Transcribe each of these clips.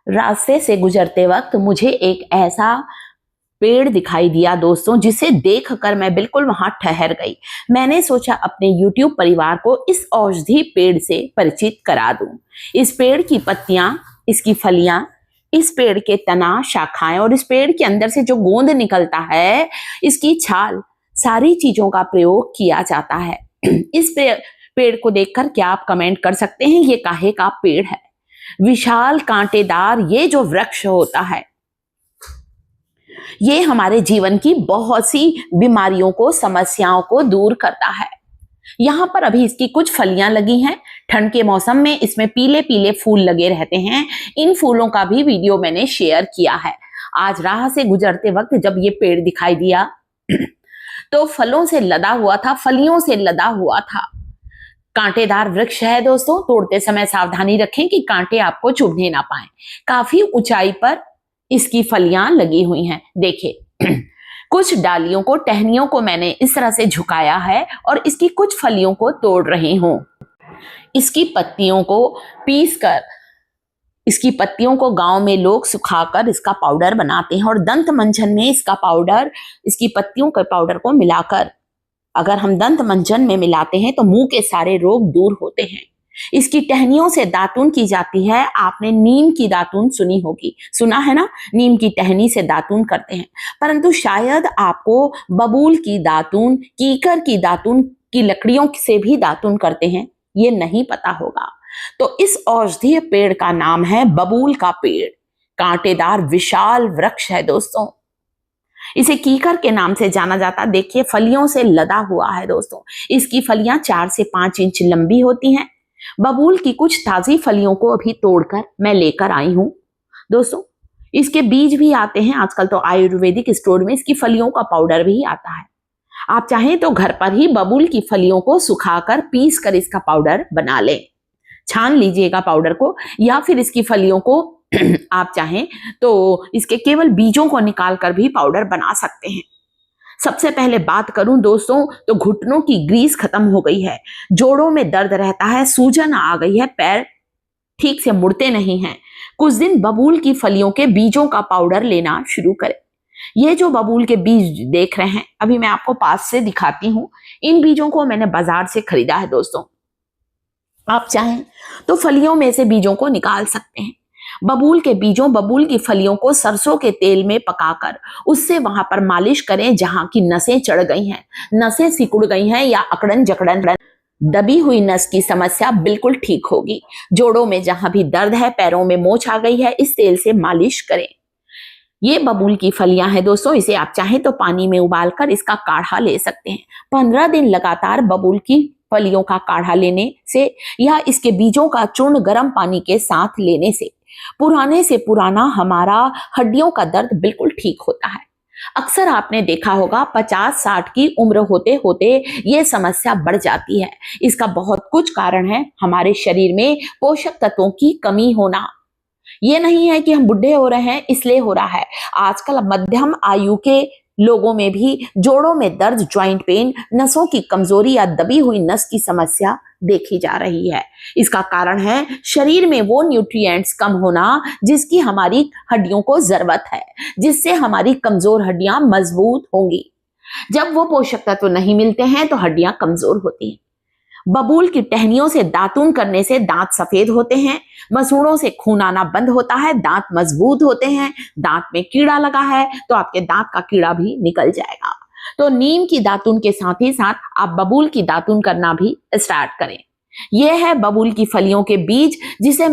रास्ते से गुजरते वक्त मुझे एक ऐसा पेड़ दिखाई दिया दोस्तों, जिसे देखकर मैं बिल्कुल वहां ठहर गई। मैंने सोचा अपने YouTube परिवार को इस औषधि पेड़ से परिचित करा दूं। इस पेड़ की पत्तियां, इसकी फलियां, इस पेड़ के तना, शाखाएं और इस पेड़ के अंदर से जो गोंद निकलता है, इसकी छाल, सारी चीजों का प्रयोग किया जाता है। इस पेड़ को देखकर क्या आप कमेंट कर सकते हैं, ये काहे का पेड़ है? विशाल कांटेदार ये जो वृक्ष होता है, ये हमारे जीवन की बहुत सी बीमारियों को, समस्याओं को दूर करता है। यहाँ पर अभी इसकी कुछ फलियां लगी हैं। ठंड के मौसम में इसमें पीले पीले फूल लगे रहते हैं। इन फूलों का भी वीडियो मैंने शेयर किया है। आज राह से गुजरते वक्त जब ये पेड़ दिखाई दिया तो फलों से लदा हुआ था, फलियों से लदा हुआ था। कांटेदार वृक्ष है दोस्तों, तोड़ते समय सावधानी रखें कि कांटे आपको चुभने ना पाए। काफी ऊंचाई पर इसकी फलियां लगी हुई हैं। देखिए, कुछ डालियों को, टहनियों को मैंने इस तरह से झुकाया है और इसकी कुछ फलियों को तोड़ रही हूं। इसकी पत्तियों को पीसकर, इसकी पत्तियों को गांव में लोग सुखाकर इसका पाउडर बनाते हैं और दंत मंजन में इसका पाउडर, इसकी पत्तियों के पाउडर को मिलाकर अगर हम दंत मंजन में मिलाते हैं तो मुंह के सारे रोग दूर होते हैं। इसकी टहनियों से दातुन की जाती है। आपने नीम की दातुन सुनी होगी, सुना है ना, नीम की टहनी से दातुन करते हैं, परंतु शायद आपको बबूल की दातुन, कीकर की दातुन की लकड़ियों से भी दातुन करते हैं, ये नहीं पता होगा। तो इस औषधीय पेड़ का नाम है बबूल का पेड़। कांटेदार विशाल वृक्ष है दोस्तों। इसे कीकर के नाम से जाना जाता। देखिए, फलियों से लदा हुआ है दोस्तों। इसकी फलियां 4 से 5 इंच लंबी होती हैं। बबूल की कुछ ताजी फलियों को अभी तोड़कर मैं लेकर आई हूं दोस्तों। इसके बीज भी आते हैं। आजकल तो आयुर्वेदिक स्टोर में इसकी फलियों का पाउडर भी आता है। आप चाहें तो घर पर ही बबूल की फलियों को सुखाकर पीस कर इसका पाउडर बना लें। छान लीजिएगा पाउडर को, या फिर इसकी फलियों को आप चाहें तो इसके केवल बीजों को निकालकर भी पाउडर बना सकते हैं। सबसे पहले बात करूं दोस्तों तो घुटनों की ग्रीस खत्म हो गई है, जोड़ों में दर्द रहता है, सूजन आ गई है, पैर ठीक से मुड़ते नहीं हैं, कुछ दिन बबूल की फलियों के बीजों का पाउडर लेना शुरू करें। ये जो बबूल के बीज देख रहे हैं, अभी मैं आपको पास से दिखाती हूं। इन बीजों को मैंने बाजार से खरीदा है दोस्तों। आप चाहें तो फलियों में से बीजों को निकाल सकते हैं। बबूल के बीजों, बबूल की फलियों को सरसों के तेल में पकाकर उससे वहां पर मालिश करें जहां की नसें चढ़ गई हैं, नसें सिकुड़ गई हैं या अकड़न जकड़न, दबी हुई नस की समस्या बिल्कुल ठीक होगी। जोड़ों में जहां भी दर्द है, पैरों में मोच आ गई है, इस तेल से मालिश करें। ये बबूल की फलियां हैं दोस्तों। इसे आप चाहें तो पानी में उबालकर इसका काढ़ा ले सकते हैं। 15 दिन लगातार बबूल की फलियों का काढ़ा लेने से या इसके बीजों का चूर्ण गर्म पानी के साथ लेने से पुराने से पुराना हमारा हड्डियों का दर्द बिल्कुल ठीक होता है। अक्सर आपने देखा होगा 50-60 की उम्र होते होते ये समस्या बढ़ जाती है। इसका बहुत कुछ कारण है हमारे शरीर में पोषक तत्वों की कमी होना। ये नहीं है कि हम बुढ़े हो रहे हैं इसलिए हो रहा है। आजकल मध्यम आयु के लोगों में भी जोड़ों में दर्द, ज्वाइंट पेन, नसों की कमजोरी या दबी हुई नस की समस्या देखी जा रही है। इसका कारण है शरीर में वो न्यूट्रिएंट्स कम होना जिसकी हमारी हड्डियों को जरूरत है, जिससे हमारी कमजोर हड्डियां मजबूत होंगी। जब वो पोषक तत्व नहीं मिलते हैं तो हड्डियां कमजोर होती हैं। बबूल की टहनियों से दातुन करने से दांत सफेद होते हैं, मसूड़ों से खून आना बंद होता है, दांत मजबूत होते हैं। दांत में कीड़ा लगा है तो आपके दांत का कीड़ा भी निकल जाएगा। तो नीम की दातुन के साथ ही साथ आप बबूल की दातुन करना भी स्टार्ट करें। यह है बबूल की फलियों के बीज, जिसे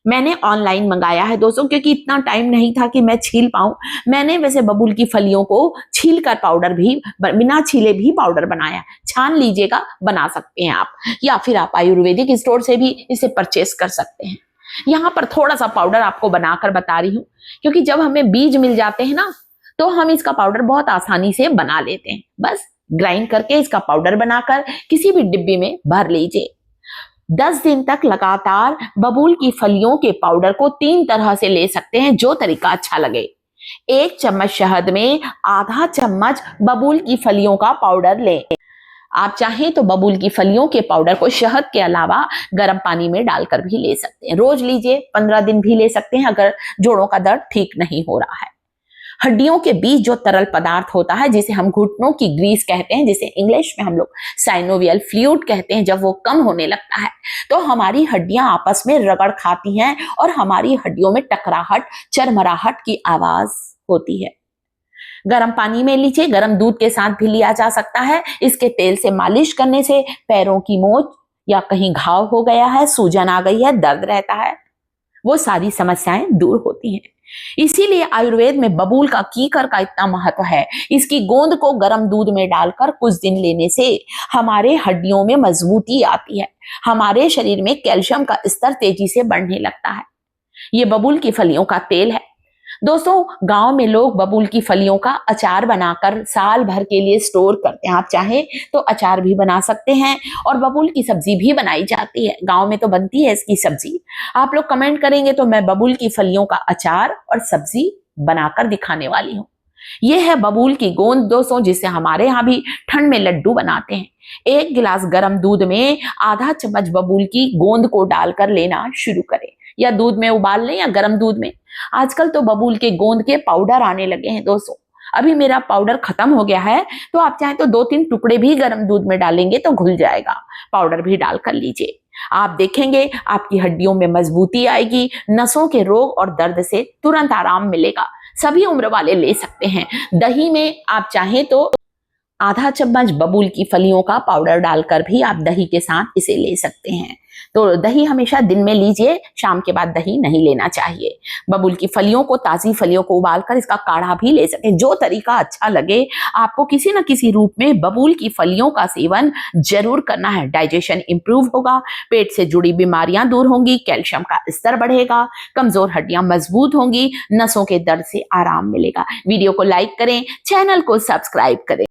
मैंने ऑनलाइन मंगाया है दोस्तों, क्योंकि इतना टाइम नहीं था कि मैं छील पाऊं। मैंने वैसे बबूल की फलियों को छील कर पाउडर भी, बिना छीले भी पाउडर बनाया। छान लीजिएगा, बना सकते हैं आप, या फिर आप आयुर्वेदिक स्टोर से भी इसे परचेस कर सकते हैं। यहाँ पर थोड़ा सा पाउडर आपको बनाकर बता रही हूँ, क्योंकि जब हमें बीज मिल जाते हैं ना तो हम इसका पाउडर बहुत आसानी से बना लेते हैं। बस ग्राइंड करके इसका पाउडर बनाकर किसी भी डिब्बी में भर लीजिए। 10 दिन तक लगातार बबूल की फलियों के पाउडर को 3 तरह से ले सकते हैं, जो तरीका अच्छा लगे। 1 चम्मच शहद में आधा चम्मच बबूल की फलियों का पाउडर लें। आप चाहें तो बबूल की फलियों के पाउडर को शहद के अलावा गर्म पानी में डालकर भी ले सकते हैं। रोज लीजिए, 15 दिन भी ले सकते हैं अगर जोड़ों का दर्द ठीक नहीं हो रहा है। हड्डियों के बीच जो तरल पदार्थ होता है जिसे हम घुटनों की ग्रीस कहते हैं, जिसे इंग्लिश में हम लोग साइनोवियल फ्लूइड कहते हैं, जब वो कम होने लगता है तो हमारी हड्डियां आपस में रगड़ खाती हैं और हमारी हड्डियों में टकराहट, चरमराहट की आवाज होती है। गर्म पानी में लीजिए, गर्म दूध के साथ भी लिया जा सकता है। इसके तेल से मालिश करने से पैरों की मोच या कहीं घाव हो गया है, सूजन आ गई है, दर्द रहता है, वो सारी समस्याएं दूर होती हैं। इसीलिए आयुर्वेद में बबूल का कीकर का इतना महत्व है। इसकी गोंद को गर्म दूध में डालकर कुछ दिन लेने से हमारे हड्डियों में मजबूती आती है, हमारे शरीर में कैल्शियम का स्तर तेजी से बढ़ने लगता है। ये बबूल की फलियों का तेल है। दोस्तों, गांव में लोग बबूल की फलियों का अचार बनाकर साल भर के लिए स्टोर करते हैं। आप चाहें तो अचार भी बना सकते हैं और बबूल की सब्जी भी बनाई जाती है। गांव में तो बनती है इसकी सब्जी। आप लोग कमेंट करेंगे तो मैं बबूल की फलियों का अचार और सब्जी बनाकर दिखाने वाली हूँ। ये है बबूल की गोंद दोस्तों, जिसे हमारे यहाँ भी ठंड में लड्डू बनाते हैं। 1 गिलास गर्म दूध में आधा चम्मच बबूल की गोंद को डालकर लेना शुरू करें, या दूध में उबाल लें या गर्म दूध में। आजकल तो बबूल के गोंद के पाउडर आने लगे हैं दोस्तों। अभी मेरा पाउडर खत्म हो गया है तो आप चाहें तो 2-3 टुकड़े भी गर्म दूध में डालेंगे तो घुल जाएगा। पाउडर भी डाल कर लीजिए, आप देखेंगे आपकी हड्डियों में मजबूती आएगी, नसों के रोग और दर्द से तुरंत आराम मिलेगा। सभी उम्र वाले ले सकते हैं। दही में आप चाहें तो आधा चम्मच बबूल की फलियों का पाउडर डालकर भी आप दही के साथ इसे ले सकते हैं। तो दही हमेशा दिन में लीजिए, शाम के बाद दही नहीं लेना चाहिए। बबूल की फलियों को, ताजी फलियों को उबालकर इसका काढ़ा भी ले सकते हैं। जो तरीका अच्छा लगे आपको, किसी न किसी रूप में बबूल की फलियों का सेवन जरूर करना है। डाइजेशन इंप्रूव होगा, पेट से जुड़ी बीमारियां दूर होंगी, कैल्शियम का स्तर बढ़ेगा, कमजोर हड्डियां मजबूत होंगी, नसों के दर्द से आराम मिलेगा। वीडियो को लाइक करें, चैनल को सब्सक्राइब करें।